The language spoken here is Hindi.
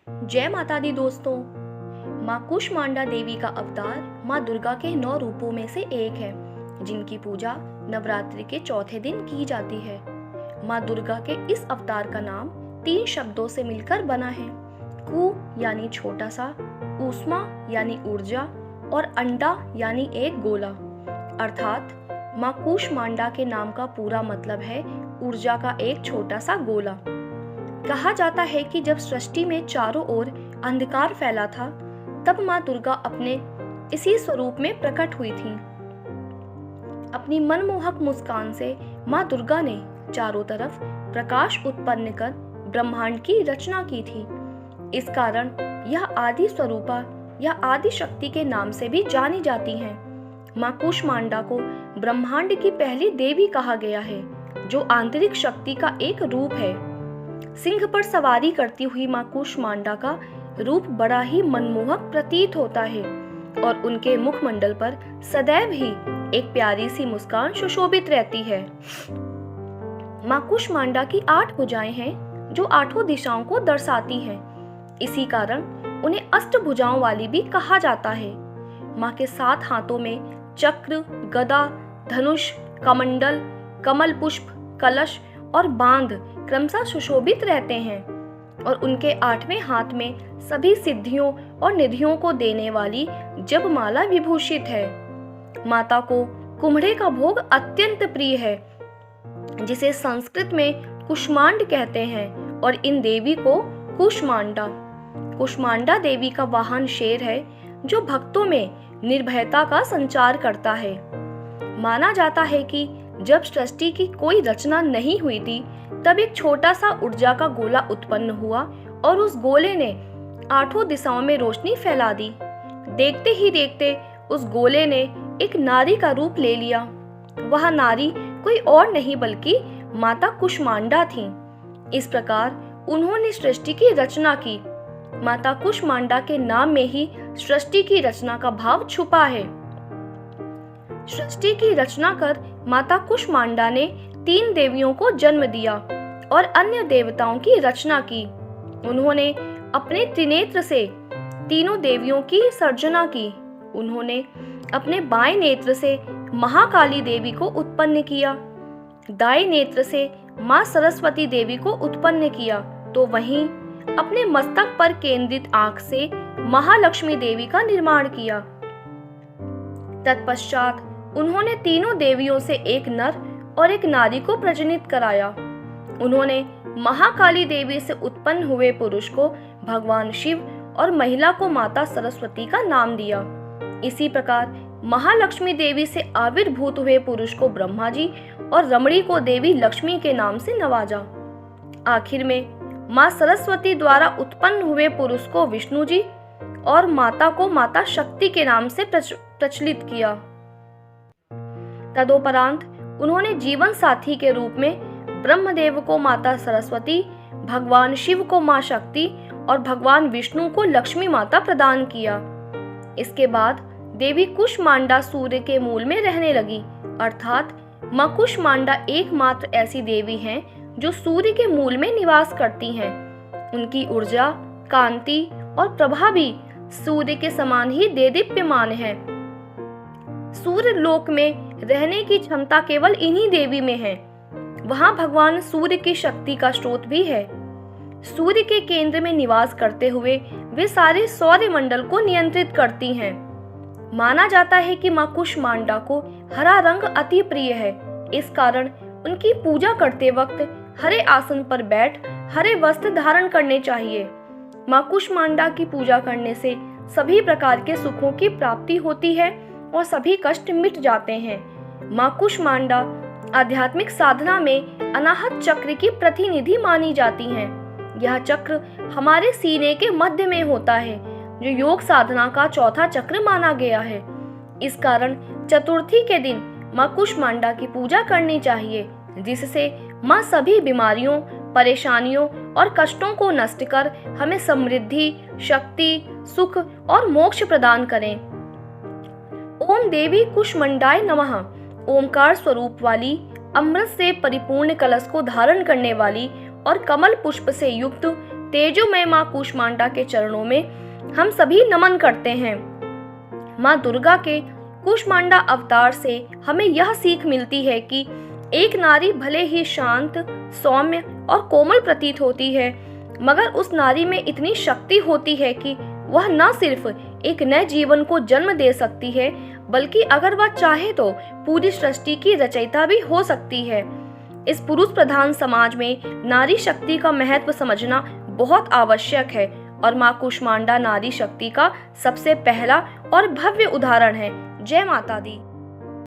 जय माता दी दोस्तों। माँ कुष्मांडा देवी का अवतार माँ दुर्गा के 9 रूपों में से एक है, जिनकी पूजा नवरात्रि के चौथे दिन की जाती है। माँ दुर्गा के इस अवतार का नाम 3 शब्दों से मिलकर बना है। कु यानी छोटा सा, ऊष्मा यानी ऊर्जा और अंडा यानी एक गोला। अर्थात माँ कुष्मांडा के नाम का पूरा मतलब है ऊर्जा का एक छोटा सा गोला। कहा जाता है कि जब सृष्टि में चारों ओर अंधकार फैला था, तब माँ दुर्गा अपने इसी स्वरूप में प्रकट हुई थी। अपनी मनमोहक मुस्कान से माँ दुर्गा ने चारों तरफ प्रकाश उत्पन्न कर ब्रह्मांड की रचना की थी। इस कारण यह आदि स्वरूपा या आदि शक्ति के नाम से भी जानी जाती हैं। माँ कुष्मांडा को ब्रह्मांड की पहली देवी कहा गया है, जो आंतरिक शक्ति का एक रूप है। सिंह पर सवारी करती हुई माँ कुष्मांडा का रूप बड़ा ही मनमोहक प्रतीत होता है और उनके मुखमंडल पर सदैव ही एक प्यारी सी मुस्कान सुशोभित रहती है। माँ कुष्मांडा की 8 भुजाएं हैं, जो 8 दिशाओं को दर्शाती हैं। इसी कारण उन्हें अष्टभुजाओं वाली भी कहा जाता है। माँ के 7 हाथों में चक्र, गदा, धनुष, कमंडल, कमल पुष्प, कलश और बांध क्रमशः सुशोभित रहते हैं और उनके 8वें हाथ में सभी सिद्धियों और निधियों को देने वाली जपमाला विभूषित है। माता को कुम्हड़े का भोग अत्यंत प्रिय है, जिसे संस्कृत में कुष्मांड कहते हैं, और इन देवी को कुष्मांडा देवी का वाहन शेर है, जो भक्तों में निर्भयता का संचार करता है। माना जाता है कि जब सृष्टि की कोई रचना नहीं हुई थी, तब एक छोटा सा ऊर्जा का गोला उत्पन्न हुआ और उस गोले ने 8 दिशाओं में रोशनी फैला दी। देखते ही देखते उस गोले ने एक नारी का रूप ले लिया। वह नारी कोई और नहीं बल्कि माता कुष्मांडा थी। इस प्रकार उन्होंने सृष्टि की रचना की। माता कुष्मांडा के नाम में ही सृष्टि की रचना का भाव छुपा है। सृष्टि की रचना कर माता कुष्मांडा ने 3 देवियों को जन्म दिया और अन्य देवताओं की रचना की। उन्होंने अपने त्रिनेत्र से तीनों देवियों की सर्जना की। उन्होंने अपने बाएं नेत्र से महाकाली देवी को उत्पन्न किया, दाएं नेत्र से मां सरस्वती देवी को उत्पन्न किया, तो वहीं अपने मस्तक पर केंद्रित आंख से महालक्ष्मी देवी का निर्माण किया। तत्पश्चात उन्होंने तीनों देवियों से एक नर और एक नारी को प्रजनित कराया। उन्होंने महाकाली देवी से उत्पन्न हुए पुरुष को भगवान शिव और महिला को माता सरस्वती का नाम दिया। इसी प्रकार महालक्ष्मी देवी से आविर्भूत हुए पुरुष को ब्रह्मा जी और रमणी को देवी लक्ष्मी के नाम से नवाजा। आखिर में माँ सरस्वती द्वारा उत्पन्न हुए पुरुष को विष्णु जी और माता को माता शक्ति के नाम से प्रचलित किया। तदोपरांत उन्होंने जीवन साथी के रूप में ब्रह्मदेव को माता सरस्वती, भगवान शिव को मां शक्ति और भगवान विष्णु को लक्ष्मी माता प्रदान किया। इसके बाद देवी कुष्मांडा सूर्य के मूल में रहने लगी। अर्थात मां कुष्मांडा एकमात्र ऐसी देवी हैं जो सूर्य के मूल में निवास करती हैं। उनकी ऊर्जा, कांति और प्रभा भी सूर्य के समान ही देदीप्यमान है। सूर्य लोक में रहने की क्षमता केवल इन्हीं देवी में है। वहां भगवान सूर्य की शक्ति का स्रोत भी है। सूर्य के केंद्र में निवास करते हुए वे सारे सौर मंडल को नियंत्रित करती हैं। माना जाता है कि माँ कुष्मांडा को हरा रंग अति प्रिय है। इस कारण उनकी पूजा करते वक्त हरे आसन पर बैठ हरे वस्त्र धारण करने चाहिए। माँ कुष्मांडा की पूजा करने से सभी प्रकार के सुखों की प्राप्ति होती है और सभी कष्ट मिट जाते हैं। माँ कुष्मांडा आध्यात्मिक साधना में अनाहत चक्र की प्रतिनिधि मानी जाती हैं। यह चक्र हमारे सीने के मध्य में होता है, जो योग साधना का चौथा चक्र माना गया है। इस कारण चतुर्थी के दिन माँ कुष्मांडा की पूजा करनी चाहिए, जिससे माँ सभी बीमारियों, परेशानियों और कष्टों को नष्ट कर हमें समृद्धि, शक्ति, सुख और मोक्ष प्रदान करें। ओम देवी कुष्मांडाय नमः। ओमकार स्वरूप वाली, अमृत से परिपूर्ण कलश को धारण करने वाली और कमल पुष्प से युक्त तेजोमय माँ कूष्मांडा के चरणों में हम सभी नमन करते हैं। माँ दुर्गा के कूष्मांडा अवतार से हमें यह सीख मिलती है कि एक नारी भले ही शांत, सौम्य और कोमल प्रतीत होती है, मगर उस नारी में इतनी शक्ति होती है कि वह न सिर्फ एक नए जीवन को जन्म दे सकती है, बल्कि अगर वह चाहे तो पूरी सृष्टि की रचयिता भी हो सकती है। इस पुरुष प्रधान समाज में नारी शक्ति का महत्व समझना बहुत आवश्यक है और माँ कूष्मांडा नारी शक्ति का सबसे पहला और भव्य उदाहरण है। जय माता दी।